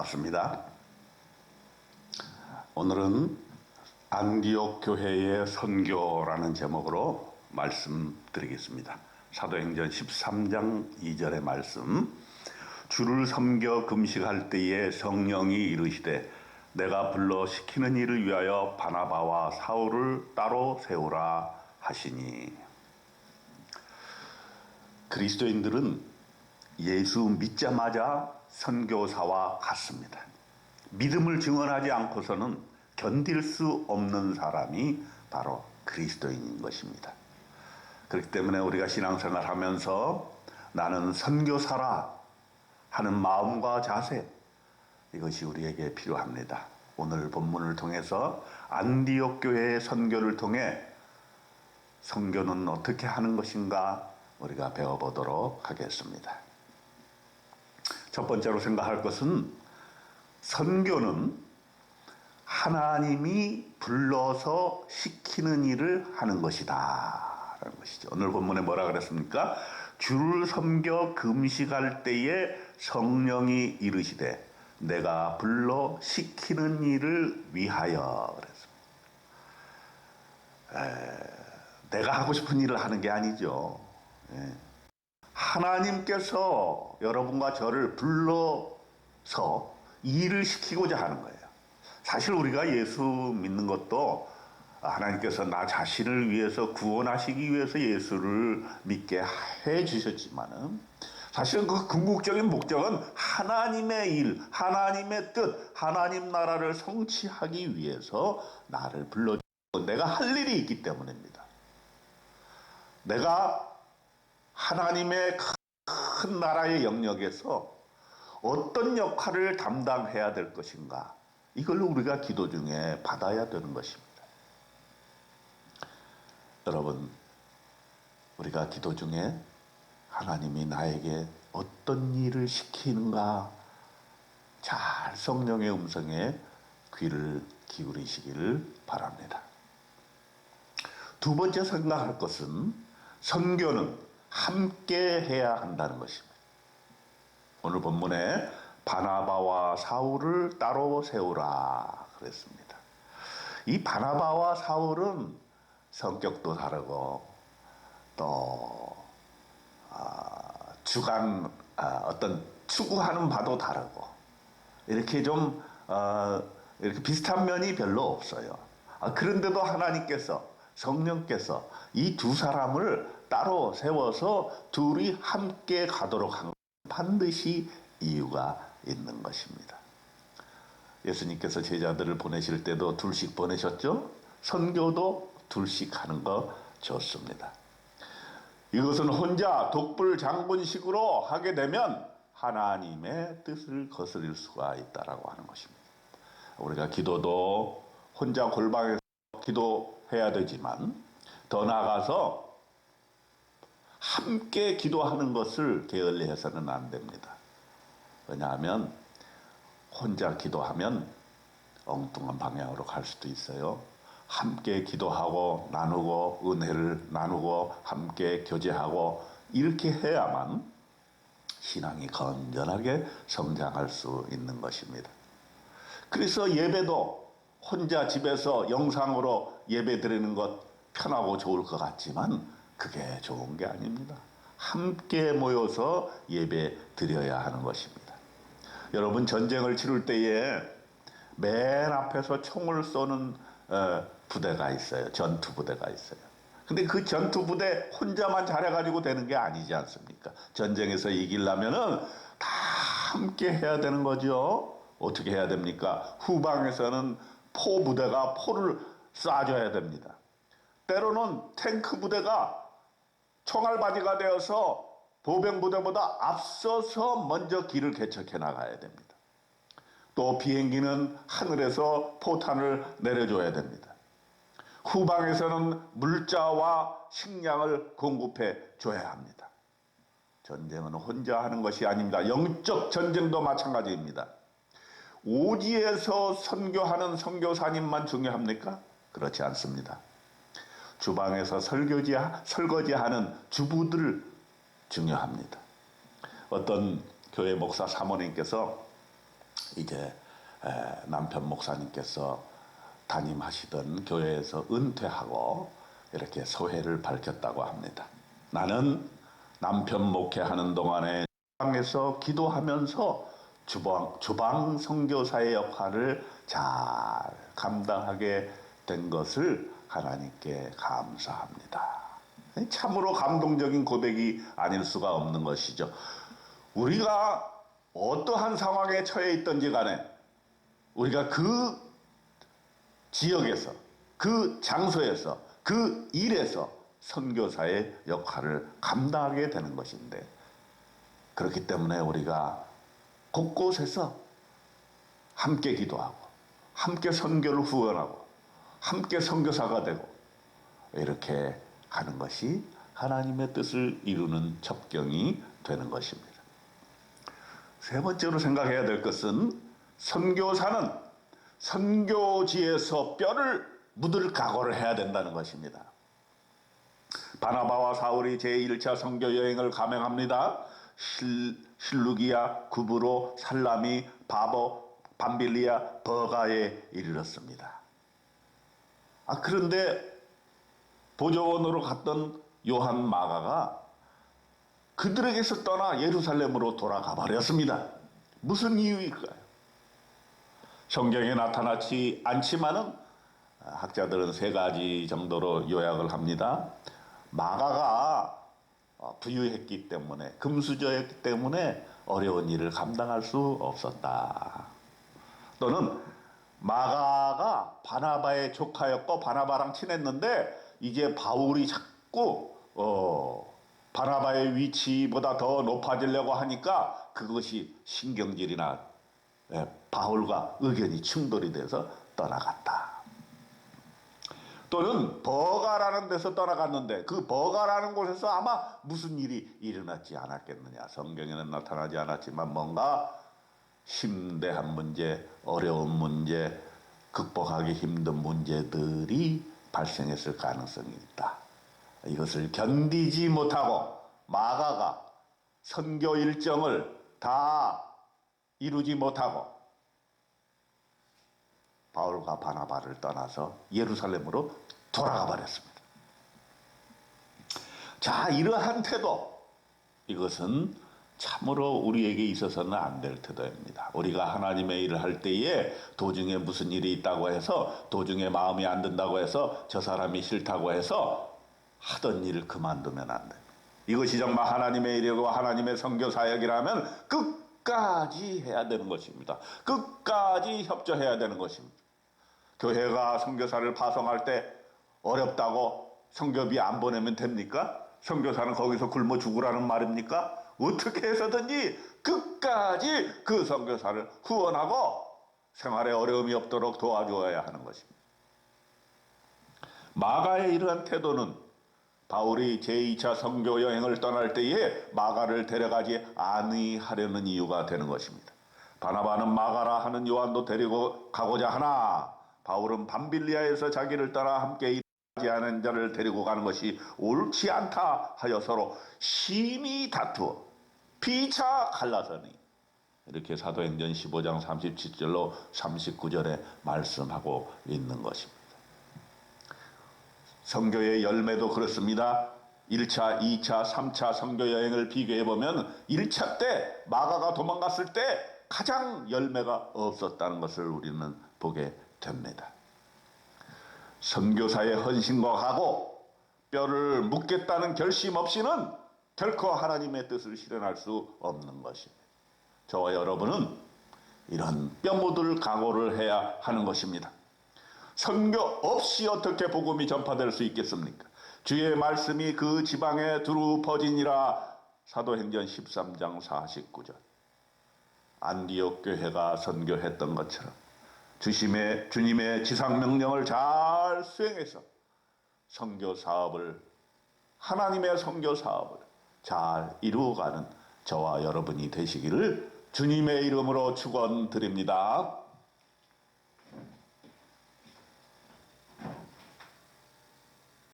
반갑습니다. 오늘은 안디옥 교회의 선교라는 제목으로 말씀드리겠습니다. 사도행전 13장 2절의 말씀. 주를 섬겨 금식할 때에 성령이 이르시되 내가 불러 시키는 일을 위하여 바나바와 사울을 따로 세우라 하시니. 그리스도인들은 예수 믿자마자 선교사와 같습니다. 믿음을 증언하지 않고서는 견딜 수 없는 사람이 바로 그리스도인인 것입니다. 그렇기 때문에 우리가 신앙생활 하면서 나는 선교사라 하는 마음과 자세, 이것이 우리에게 필요합니다. 오늘 본문을 통해서 안디옥 교회의 선교를 통해 선교는 어떻게 하는 것인가 우리가 배워보도록 하겠습니다. 첫 번째로 생각할 것은 선교는 하나님이 불러서 시키는 일을 하는 것이다 라는 것이죠. 오늘 본문에 뭐라 그랬습니까? 주를 섬겨 금식할 때에 성령이 이르시되 내가 불러 시키는 일을 위하여 그랬습니다. 내가 하고 싶은 일을 하는 게 아니죠. 하나님께서 여러분과 저를 불러서 일을 시키고자 하는 거예요. 사실 우리가 예수 믿는 것도 하나님께서 나 자신을 위해서 구원하시기 위해서 예수를 믿게 해 주셨지만은 사실은 그 궁극적인 목적은 하나님의 일, 하나님의 뜻, 하나님 나라를 성취하기 위해서 나를 불러주고 내가 할 일이 있기 때문입니다. 내가 하나님의 큰 나라의 영역에서 어떤 역할을 담당해야 될 것인가, 이걸 우리가 기도 중에 받아야 되는 것입니다. 여러분, 우리가 기도 중에 하나님이 나에게 어떤 일을 시키는가 잘 성령의 음성에 귀를 기울이시기를 바랍니다. 두 번째 생각할 것은 선교는 함께 해야 한다는 것입니다. 오늘 본문에 바나바와 사울을 따로 세우라 그랬습니다. 이 바나바와 사울은 성격도 다르고 또 어떤 추구하는 바도 다르고 이렇게 좀 이렇게 비슷한 면이 별로 없어요. 그런데도 하나님께서 성령께서 이 두 사람을 따로 세워서 둘이 함께 가도록 한 건 반드시 이유가 있는 것입니다. 예수님께서 제자들을 보내실 때도 둘씩 보내셨죠? 선교도 둘씩 하는 거 좋습니다. 이것은 혼자 독불 장군식으로 하게 되면 하나님의 뜻을 거스릴 수가 있다라고 하는 것입니다. 우리가 기도도 혼자 골방에서 기도해야 되지만 더 나아가서 함께 기도하는 것을 게을리해서는 안 됩니다. 왜냐하면 혼자 기도하면 엉뚱한 방향으로 갈 수도 있어요. 함께 기도하고 나누고 은혜를 나누고 함께 교제하고 이렇게 해야만 신앙이 건전하게 성장할 수 있는 것입니다. 그래서 예배도 혼자 집에서 영상으로 예배 드리는 것 편하고 좋을 것 같지만 그게 좋은 게 아닙니다. 함께 모여서 예배 드려야 하는 것입니다. 여러분, 전쟁을 치를 때에 맨 앞에서 총을 쏘는 부대가 있어요. 전투 부대가 있어요. 근데 그 전투 부대 혼자만 잘해가지고 되는 게 아니지 않습니까? 전쟁에서 이기려면은 다 함께 해야 되는 거죠. 어떻게 해야 됩니까? 후방에서는 포 부대가 포를 쏴줘야 됩니다. 때로는 탱크 부대가 총알바지가 되어서 보병 부대보다 앞서서 먼저 길을 개척해 나가야 됩니다. 또 비행기는 하늘에서 포탄을 내려줘야 됩니다. 후방에서는 물자와 식량을 공급해 줘야 합니다. 전쟁은 혼자 하는 것이 아닙니다. 영적 전쟁도 마찬가지입니다. 오지에서 선교하는 선교사님만 중요합니까? 그렇지 않습니다. 주방에서 설거지하는 주부들 중요합니다. 어떤 교회 목사 사모님께서 이제 남편 목사님께서 담임하시던 교회에서 은퇴하고 이렇게 소회를 밝혔다고 합니다. 나는 남편 목회하는 동안에 주방에서 기도하면서 주방 선교사의 역할을 잘 감당하게 된 것을 하나님께 감사합니다. 참으로 감동적인 고백이 아닐 수가 없는 것이죠. 우리가 어떠한 상황에 처해 있든지 간에 우리가 그 지역에서, 그 장소에서, 그 일에서 선교사의 역할을 감당하게 되는 것인데, 그렇기 때문에 우리가 곳곳에서 함께 기도하고 함께 선교를 후원하고 함께 선교사가 되고 이렇게 하는 것이 하나님의 뜻을 이루는 첩경이 되는 것입니다. 세 번째로 생각해야 될 것은 선교사는 선교지에서 뼈를 묻을 각오를 해야 된다는 것입니다. 바나바와 사울이 제1차 선교 여행을 감행합니다. 실루기아, 구브로, 살라미, 바보, 밤빌리아, 버가에 이르렀습니다. 그런데 보조원으로 갔던 요한 마가가 그들에게서 떠나 예루살렘으로 돌아가 버렸습니다. 무슨 이유일까요? 성경에 나타나지 않지만은 학자들은 세 가지 정도로 요약을 합니다. 마가가 부유했기 때문에, 금수저였기 때문에 어려운 일을 감당할 수 없었다. 또는 마가가 바나바의 조카였고 바나바랑 친했는데 이제 바울이 자꾸 바나바의 위치보다 더 높아지려고 하니까 그것이 신경질이나 바울과 의견이 충돌이 돼서 떠나갔다. 또는 버가라는 데서 떠나갔는데 그 버가라는 곳에서 아마 무슨 일이 일어났지 않았겠느냐. 성경에는 나타나지 않았지만 뭔가 심대한 문제, 어려운 문제, 극복하기 힘든 문제들이 발생했을 가능성이 있다. 이것을 견디지 못하고 마가가 선교 일정을 다 이루지 못하고 바울과 바나바를 떠나서 예루살렘으로 돌아가 버렸습니다. 자, 이러한 태도, 이것은 참으로 우리에게 있어서는 안 될 태도입니다. 우리가 하나님의 일을 할 때에 도중에 무슨 일이 있다고 해서, 도중에 마음이 안 든다고 해서, 저 사람이 싫다고 해서 하던 일을 그만두면 안 됩니다. 이것이 정말 하나님의 일이고 하나님의 선교 사역이라면 끝까지 해야 되는 것입니다. 끝까지 협조해야 되는 것입니다. 교회가 선교사를 파송할 때 어렵다고 선교비 안 보내면 됩니까? 선교사는 거기서 굶어 죽으라는 말입니까? 어떻게 해서든지 끝까지 그 선교사를 후원하고 생활에 어려움이 없도록 도와주어야 하는 것입니다. 마가의 이러한 태도는 바울이 제2차 선교 여행을 떠날 때에 마가를 데려가지 아니하려는 이유가 되는 것입니다. 바나바는 마가라 하는 요한도 데리고 가고자 하나 바울은 밤빌리아에서 자기를 따라 함께 일하지 않은 자를 데리고 가는 것이 옳지 않다 하여 서로 심히 다투어 피차 갈라서니, 이렇게 사도행전 15장 37절로 39절에 말씀하고 있는 것입니다. 선교의 열매도 그렇습니다. 1차, 2차, 3차 선교 여행을 비교해보면 1차 때 마가가 도망갔을 때 가장 열매가 없었다는 것을 우리는 보게 됩니다. 선교사의 헌신과 하고 뼈를 묻겠다는 결심 없이는 결코 하나님의 뜻을 실현할 수 없는 것입니다. 저와 여러분은 이런 뼈 묻을 각오를 해야 하는 것입니다. 선교 없이 어떻게 복음이 전파될 수 있겠습니까? 주의 말씀이 그 지방에 두루 퍼지니라. 사도행전 13장 49절. 안디옥 교회가 선교했던 것처럼 주님의 지상명령을 잘 수행해서 선교 사업을, 하나님의 선교 사업을 잘 이루어가는 저와 여러분이 되시기를 주님의 이름으로 축원드립니다.